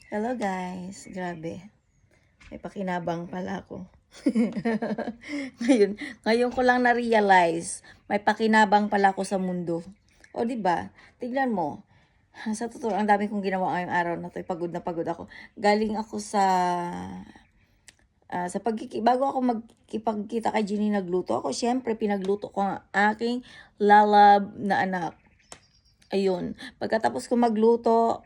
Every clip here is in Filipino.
Hello guys, grabe. May pakinabang pala ako. ngayon, ngayon ko lang na-realize, may pakinabang pala ako sa mundo. O di ba? Tignan mo. Sa totoo, ang dami kong ginawa ngayong araw na to. Pagod na pagod ako. Galing ako sa bago ako magkipagkita kay Ginny, nagluto ako. Siyempre, pinagluto ko ang aking lalab na anak. Ayun. Pagkatapos ko magluto,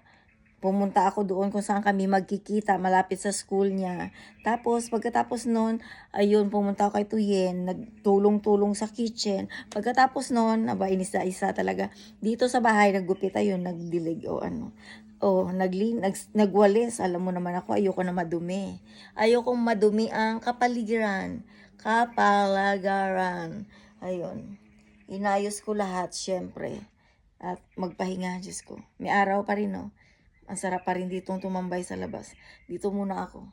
pumunta ako doon kung saan kami magkikita, malapit sa school niya. Tapos, pagkatapos noon, ayun, pumunta ako kay Tuyen, nagtulong-tulong sa kitchen. Pagkatapos noon, aba, inisa-isa talaga. Dito sa bahay, naggupit ayun, nagdilig o ano. Nagwalis. Alam mo naman ako, ayoko na madumi. Ayokong madumi ang kapaligiran. Kapalagaran. Ayun. Inayos ko lahat, syempre. At magpahinga, Diyos ko. May araw pa rin, no? Ang sarap pa rin ditong tumambay sa labas. Dito muna ako.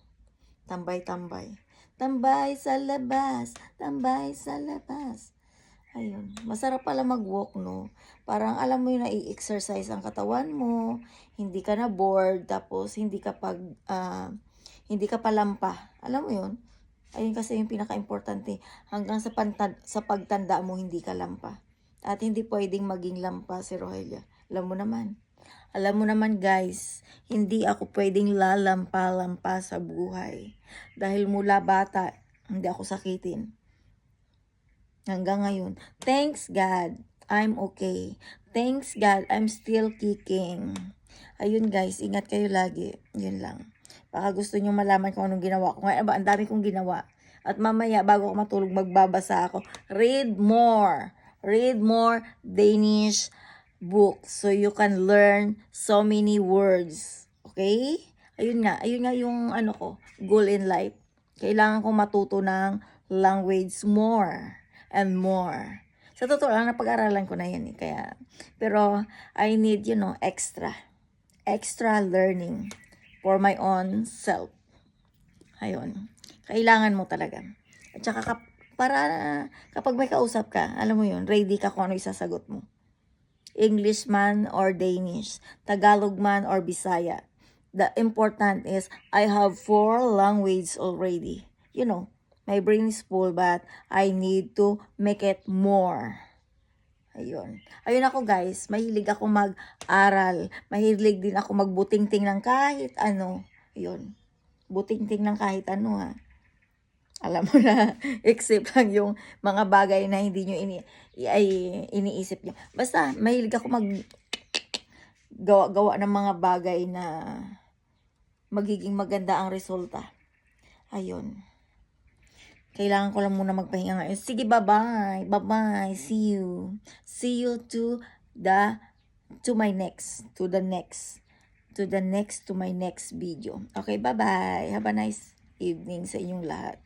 Tambay-tambay. Tambay sa labas. Tambay sa labas. Ayun. Masarap pala mag-walk, no? Parang alam mo yun, na-i-exercise ang katawan mo. Hindi ka na bored. Tapos hindi ka palampa. Alam mo yun? Ayun kasi yung pinaka-importante. Hanggang sa pagtanda mo, hindi ka lampa. At hindi pwedeng maging lampa si Rogelia. Alam mo naman guys, hindi ako pwedeng lalampa-lampa sa buhay. Dahil mula bata, hindi ako sakitin. Hanggang ngayon, thanks God, I'm okay. Thanks God, I'm still kicking. Ayun guys, ingat kayo lagi. Yun lang. Baka gusto nyo malaman kung anong ginawa ko. Ngayon ba, ang dami kong ginawa. At mamaya, bago ako matulog, magbabasa ako. Read more Danish books so you can learn so many words. Okay? Ayun nga yung ano ko, goal in life. Kailangan ko matuto ng language more and more. Sa totoo lang, napag-aralan ko na yan eh. Pero I need, extra learning for my own self. Ayun. Kailangan mo talaga. At saka para kapag may kausap ka, alam mo yun, ready ka kung ano isasagot mo. English man or Danish, Tagalog man or Bisaya. The important is I have 4 languages already. My brain is full but I need to make it more. Ayun. Ayun ako guys, mahilig ako mag-aral. Mahilig din ako magbuting-ting ng kahit ano. Ayun. Buting-ting ng kahit ano ha. Alam mo na, except lang yung mga bagay na hindi nyo iniisip nyo. Basta, mahilig ako gawa ng mga bagay na magiging maganda ang resulta. Ayun. Kailangan ko lang muna magpahinga ngayon. Sige, bye-bye. Bye-bye. See you. See you to my next video. Okay, bye-bye. Have a nice evening sa inyong lahat.